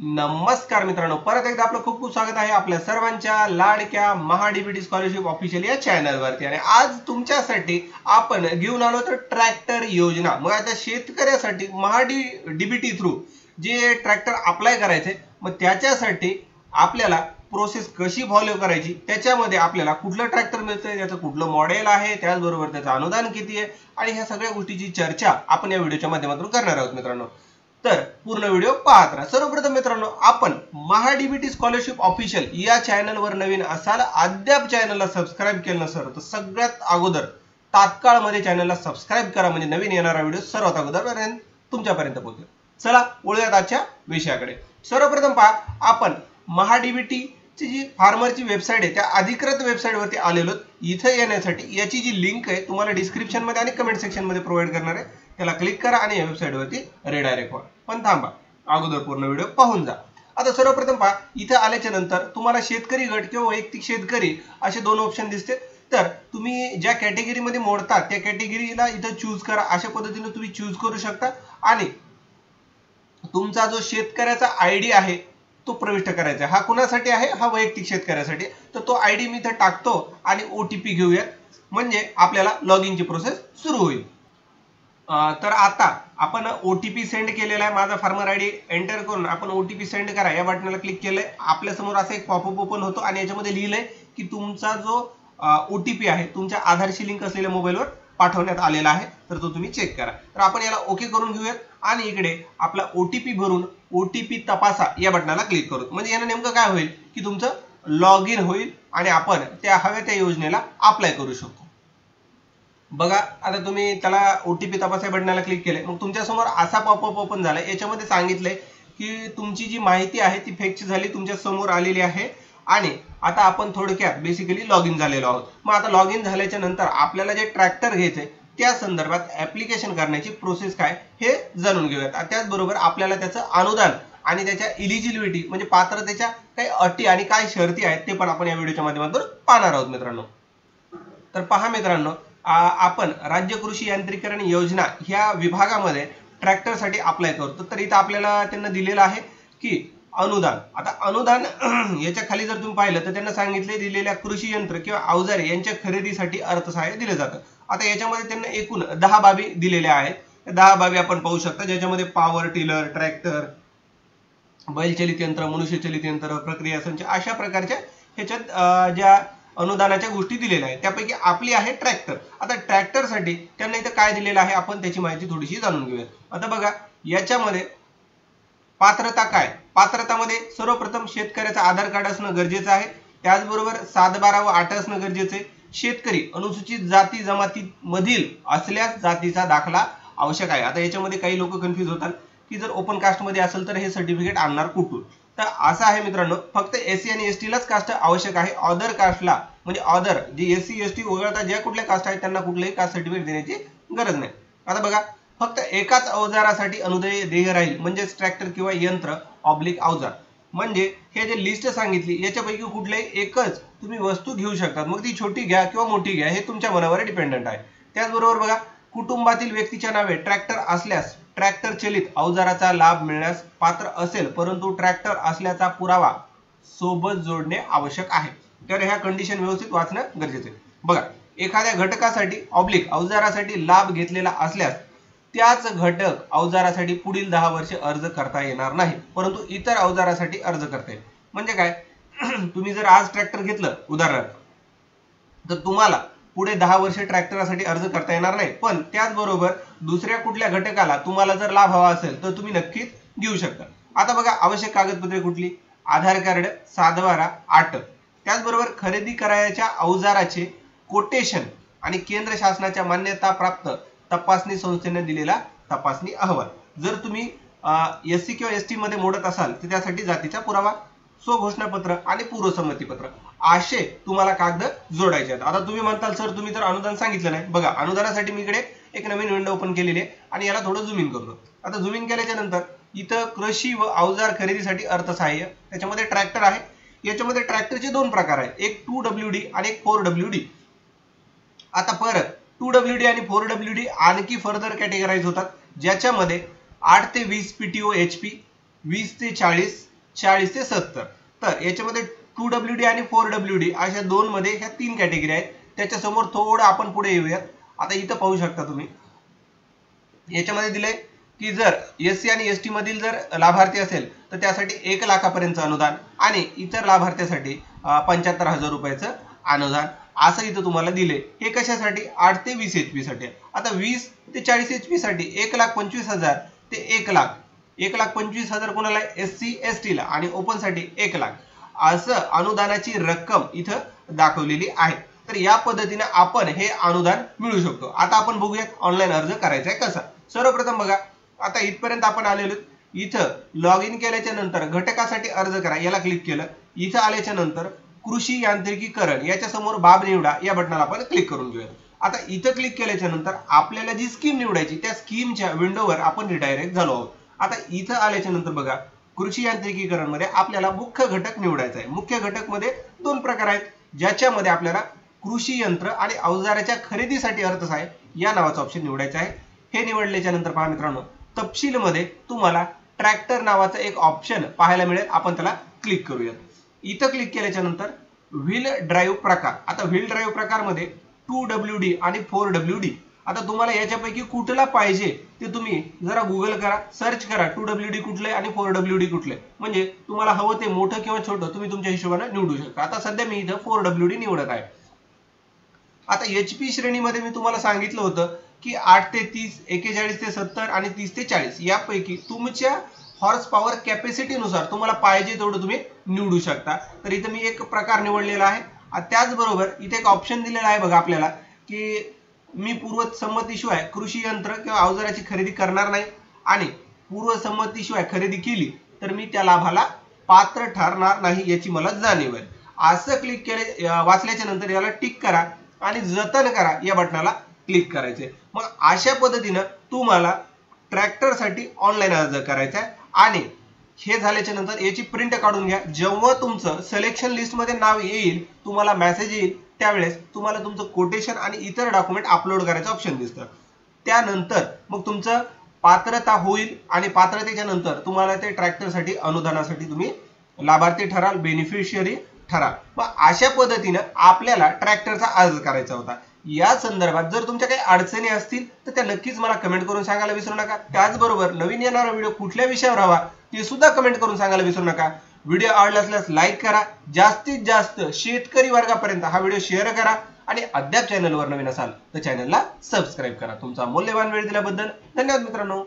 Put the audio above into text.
नमस्कार मित्रांनो, परत एकदा आपलं खूप खूप स्वागत आहे आपल्या सर्वांच्या लाडक्या महाडीबीटी स्कॉलरशिप ऑफिशियल या चॅनलवरती। आणि आज तुमच्यासाठी आपण घेऊन आलो तर ट्रॅक्टर योजना। मग आता शेतकऱ्यासाठी महाडीबीटी थ्रू जे ट्रॅक्टर अप्लाय करायचे, मग त्याच्यासाठी आपल्याला प्रोसेस कशी फॉलो करायची, त्याच्यामध्ये आपल्याला कुठलं ट्रॅक्टर मिळतंय, त्याचं कुठलं मॉडेल आहे, त्याचबरोबर त्याचं अनुदान किती आहे आणि ह्या सगळ्या गोष्टीची चर्चा आपण या व्हिडिओच्या माध्यमातून करणार आहोत मित्रांनो। तर पूर्ण व्हिडिओ पाहत राहा। सर्वप्रथम मित्रांनो, आपण महाडीबीटी स्कॉलरशिप ऑफिशियल या चॅनलवर नवीन असाल, अद्याप चॅनलला सबस्क्राइब केलं नसेल तर सगळ्यात अगोदर तात्काळ मध्ये चॅनलला सबस्क्राइब करा, म्हणजे नवीन येणारा व्हिडिओ सर्वात अगोदर तुमच्यापर्यंत पोहोचेल। चला वळूयात आजच्या विषयाकडे। सर्वप्रथम पहा, आपण महाडीबीटी ची जी फार्मरची वेबसाईट आहे त्या अधिकृत वेबसाईट वरती आलेलो। इथे येण्यासाठी याची जी लिंक आहे तुम्हाला डिस्क्रिप्शन मध्ये आणि कमेंट सेक्शन मध्ये प्रोव्हाइड करणार आहे, त्याला क्लिक करा आणि या वेबसाईट वरती रिडायरेक्ट व्हा। पण थांबा, अगोदर पूर्ण व्हिडिओ पाहून जा। आता सर्वप्रथम पहा, इथे आल्याच्या नंतर तुम्हाला शेतकरी गट किंवा वैयक्तिक शेतकरी असे दोन ऑप्शन दिसते। तर तुम्ही ज्या कॅटेगरी मध्ये मोडतात त्या कॅटेगरीला इथे चूज करा, अशा पद्धतीने तुम्ही चूज करू शकता। आणि तुमचा जो शेतकऱ्याचा आयडी आहे तो प्रविष्ट करायचा। हा कुणासाठी आहे? हा वैयक्तिक शेतकऱ्यासाठी। तर तो आयडी मी इथे टाकतो आणि ओटीपी घेऊयात, म्हणजे आपल्याला लॉगिन ची प्रोसेस सुरू होईल। तर आता आपण ओटीपी सेंड केलेला आहे। माझा फार्मर आयडी एंटर करून आपण ओटीपी सेंड करा या बटनाला क्लिक केलंय। आपल्या समोर असं एक पॉपअप ओपन होतो आणि याच्यामध्ये लिहिलंय की तुमचा जो ओटीपी आहे तुमच्या आधारशी लिंक असलेल्या मोबाईलवर पाठवण्यात आलेला आहे, तर तो तुम्ही चेक करा। तर आपण याला ओके करून घेऊयात आणि इकडे आपला ओटीपी भरून ओटीपी तपासा या बटनाला क्लिक करू। म्हणजे याने नेमकं काय होईल की तुमचं लॉग इन होईल आणि आपण त्या हव्या त्या योजनेला अप्लाय करू शकतो। बघा, आता तुम्ही त्याला ओटीपी तपासा बटनाला क्लिक केले, मग तुमच्या समोर असा पॉपअप ओपन झाला। याच्यामध्ये सांगितलंय की तुमची जी माहिती आहे ती फेच झाली, तुमच्या समोर आलेली आहे आणि आता आपण थोडक्यात बेसिकली लॉग इन झालेलो आहोत। मग आता लॉग इन झाल्याच्या नंतर आपल्याला जे ट्रॅक्टर घ्यायचे त्या संदर्भात ऍप्लिकेशन करण्याची प्रोसेस काय हे जाणून घेऊयात। त्याचबरोबर आपल्याला त्याचं अनुदान आणि त्याच्या इलिजिबिलिटी म्हणजे पात्रतेच्या काही अटी आणि काय शर्ती आहेत ते पण आपण या व्हिडिओच्या माध्यमातून पाहणार आहोत मित्रांनो। तर पहा मित्रांनो, आपण राज्य कृषी यांत्रिकरण योजना ह्या विभागामध्ये ट्रॅक्टर साठी अप्लाय करतो। तर इथं आपल्याला त्यांना दिलेलं आहे की अनुदान। आता अनुदान याच्या खाली जर तुम्ही पाहिलं तर त्यांना सांगितले दिलेल्या कृषी यंत्र किंवा अवजारे यांच्या खरेदीसाठी अर्थसहाय्य दिले जातं। आता याच्यामध्ये त्यांना एकूण 10 बाबी दिलेल्या आहेत। 10 बाबी आपण पाहू शकता, ज्याच्यामध्ये पॉवर टिलर, ट्रॅक्टर, बैलचलित यंत्र, मनुष्यचलित यंत्र, प्रक्रिया संच अशा प्रकारच्या ह्याच्यात ज्या अनुदानाच्या गोष्टी दिलेल्या आहेत त्यापैकी आपली आहे ट्रॅक्टर। आता ट्रॅक्टर साठी त्यांना इथं काय दिलेलं आहे आपण त्याची माहिती थोडीशी जाणून घेऊयात। आता बघा, याच्यामध्ये पात्रता काय? पात्रतामध्ये सर्वप्रथम शेतकऱ्याचं आधार कार्ड असणं गरजेचं आहे, त्याचबरोबर 7, 12 व 8 असणं गरजेचं आहे। शेतकरी अनुसूचित जाती जमाती मधील असल्यास जातीचा दाखला आवश्यक आहे। आता याच्यामध्ये काही लोक कन्फ्यूज होतात की जर ओपन कास्ट मध्ये असेल तर हे सर्टिफिकेट आणणार कुठून? तर असं आहे मित्रांनो, फक्त एससी आणि एसटी लाच कास्ट आवश्यक आहे। अदर कास्टला म्हणजे अदर जी एससी एसटी वगळता ज्या कुठल्या कास्ट आहेत त्यांना कुठलंही कास्ट सर्टिफिकेट देण्याची गरज नाही। आता बघा, फक्त एकाच अवजारासाठी अनुदान देय राहील, म्हणजे ट्रॅक्टर किंवा यंत्र ऑब्लिक अवजार। म्हणजे हे जे लिस्ट सांगितली याच्यापैकी कुठल्याही एकच तुम्ही वस्तू घेऊ शकता, मग ती छोटी घ्या किंवा मोठी घ्या हे तुमच्या मनावर डिपेंडंट आहे। त्याचबरोबर बघा, कुटुंबातील व्यक्तीच्या नावे ट्रॅक्टर असल्यास ट्रॅक्टर चलित अवजाराचा लाभ मिळण्यास पात्र असेल, परंतु ट्रॅक्टर असल्याचा पुरावा सोबत जोडणे आवश्यक आहे। तर ह्या कंडिशन व्यवस्थित वाचणं गरजेचं आहे। बघा, एखाद्या घटकासाठी ऑब्लिक अवजारासाठी लाभ घेतलेला असल्यास त्याच घटक अवजारासाठी पुढील 10 वर्षे अर्ज करता येणार नाही, परंतु इतर अवजारासाठी अर्ज करता येईल। म्हणजे काय, तुम्ही जर आज ट्रॅक्टर घेतलं उदाहरणार्थ, तर तुम्हाला पुढे 10 वर्षे ट्रॅक्टरसाठी अर्ज करता येणार नाही। पण त्याचबरोबर दुसऱ्या कुठल्या घटकाला तुम्हाला जर लाभ हवा असेल तर तुम्ही नक्कीच घेऊ शकता। आता बघा, आवश्यक कागदपत्रे कुठली? आधार कार्ड, 7, 12, 8। त्याचबरोबर खरेदी करायच्या अवजाराचे कोटेशन आणि केंद्र शासनाच्या मान्यता प्राप्त तपासणी संस्थेने दिलेला तपासणी अहवाल। जर तुम्ही एससी किंवा एसटी मध्ये मोडत असाल तर त्यासाठी जातीचा पुरावा, स्वघोषणापत्र आणि पूर्वसंमतीपत्र असे तुम्हाला कागद जोडायचे आहेत। आता तुम्ही म्हणताल सर तुम्ही तर अनुदान सांगितलं नाही। बघा, अनुदानासाठी मी इकडे एक नवीन विंडो ओपन केलेली आहे आणि याला थोडं झूम इन करतो। आता झूम इन केल्याच्या नंतर इथं कृषी व अवजार खरेदीसाठी अर्थसहाय्य, त्याच्यामध्ये ट्रॅक्टर आहे। याच्यामध्ये ट्रॅक्टरचे दोन प्रकार आहेत, एक 2WD आणि एक 4WD। आता परत 2WD आणि 4WD आणखी फर्दर कॅटेगराइज होतात, ज्याच्यामध्ये 8 ते 20 PTO HP, 20 ते 40 40 ते 70. तर याच्यामध्ये 2WD आणि 4WD अशा दोन मध्ये ह्या 3 कॅटेगरी आहेत. त्याच्या समोर थोडं आपण पुढे येऊयात. आता इथं पाहू शकता तुम्ही याच्यामध्ये दिलंय की जर SC आणि ST मधील जर लाभार्थी असेल तर त्यासाठी 1 लाखापर्यंतचं अनुदान आणि इतर लाभार्थ्यासाठी 75,000 रुपयाचं अनुदान असं इथं तुम्हाला दिले. हे कशासाठी? 8 ते 20 HP साठी. आता 20 ते 40 HP साठी 1,25,000 ते 1 लाख, 1,25,000 कोणाला? SC ST ला, आणि ओपन साठी 1 लाख असं अनुदानाची रक्कम इथं दाखवलेली आहे. तर या पद्धतीने आपण हे अनुदान मिळू शकतो. आता आपण बघूयात ऑनलाईन अर्ज करायचा आहे कसा. सर्वप्रथम बघा, आता इथपर्यंत आपण आलेलो. इथं लॉग इन केल्याच्या नंतर घटकासाठी अर्ज करा याला क्लिक केलं. इथं आल्याच्या नंतर कृषी यांत्रिकीकरण याच्या समोर बाब निवडा या बटनाला आपण क्लिक करून घेऊया. आता इथं क्लिक केल्याच्या नंतर आपल्याला जी स्कीम निवडायची त्या स्कीमच्या विंडोवर आपण रिडायरेक्ट झालो आहोत. आता इथं आल्याच्या नंतर बघा, कृषी यांत्रिकीकरण मध्ये आपल्याला मुख्य घटक निवडायचा आहे. मुख्य घटक मध्ये 2 प्रकार आहेत, ज्याच्यामध्ये आपल्याला कृषी यंत्र आणि अवजाराच्या खरेदीसाठी अर्थसहाय्य या नावाचा ऑप्शन निवडायचा आहे. हे निवडल्याच्या नंतर पहा मित्रांनो, तपशील मध्ये तुम्हाला ट्रॅक्टर नावाचा एक ऑप्शन पाहायला मिळेल. आपण त्याला क्लिक करूयात. इथं क्लिक केल्याच्या नंतर व्हील ड्राईव्ह प्रकार. आता व्हील ड्राईव्ह प्रकार मध्ये 2WD आणि 4WD. आता तुम्हाला याच्यापैकी कुठला पाहिजे ते तुम्ही जरा गुगल करा, सर्च करा 2WD कुठले आणि 4WD कुठले, म्हणजे तुम्हाला हवं ते मोठं किंवा छोटं तुम्ही तुमच्या हिशोबाने निवडू शकता. आता सध्या मी इथं 4WD निवडत आहे. आता HP श्रेणीमध्ये मी तुम्हाला सांगितलं होतं की 8 ते 30, 41 ते 70 आणि 30 ते 40 यापैकी तुमच्या हॉर्स पॉवर कॅपॅसिटी नुसार तुम्हाला पाहिजे तेवढं तुम्ही निवडू शकता. तर इथं मी एक प्रकार निवडलेला आहे. त्याचबरोबर इथे एक ऑप्शन दिलेला आहे बघा आपल्याला की मी पूर्वसंमतीशिवाय कृषी यंत्र किंवा अवजाराची खरेदी करणार नाही, आणि पूर्वसंमतीशिवाय खरेदी केली तर मी त्या लाभाला पात्र ठरणार नाही याची मला जाणीव आहे. असं क्लिक केले वाचल्याच्या नंतर याला टिक करा आणि जतन करा या बटनाला क्लिक करायचे. मग अशा पद्धतीनं तुम्हाला ट्रॅक्टरसाठी ऑनलाईन अर्ज करायचा आहे. आणि हे झाल्याच्या नंतर याची प्रिंट काढून घ्या. जेव्हा तुमचं सिलेक्शन लिस्ट मध्ये नाव येईल, तुम्हाला मेसेज येईल, त्यावेळेस तुम्हाला तुमचं कोटेशन आणि इतर डॉक्युमेंट अपलोड करायचं ऑप्शन दिसतं. त्यानंतर मग तुमचं पात्रता होईल आणि पात्रतेच्या नंतर तुम्हाला ते ट्रॅक्टरसाठी अनुदानासाठी तुम्ही लाभार्थी ठराल, बेनिफिशियरी ठराल. मग अशा पद्धतीनं आपल्याला ट्रॅक्टरचा अर्ज करायचा होता. या संदर्भात जर तुमच्या काही अडचणी असतील तर त्या नक्कीच मला कमेंट करून सांगायला विसरू नका. त्याचबरोबर नवीन येणारा व्हिडिओ कुठल्या विषयावर हवा ते सुद्धा कमेंट करून सांगायला विसरू नका. व्हिडिओ आवडला असल्यास लाईक करा, जास्तीत जास्त शेतकरी वर्गापर्यंत हा व्हिडिओ शेअर करा, आणि अद्याप चॅनलवर नवीन असाल तर चॅनलला सबस्क्राईब करा. तुमचा मौल्यवान वेळ दिल्याबद्दल धन्यवाद मित्रांनो.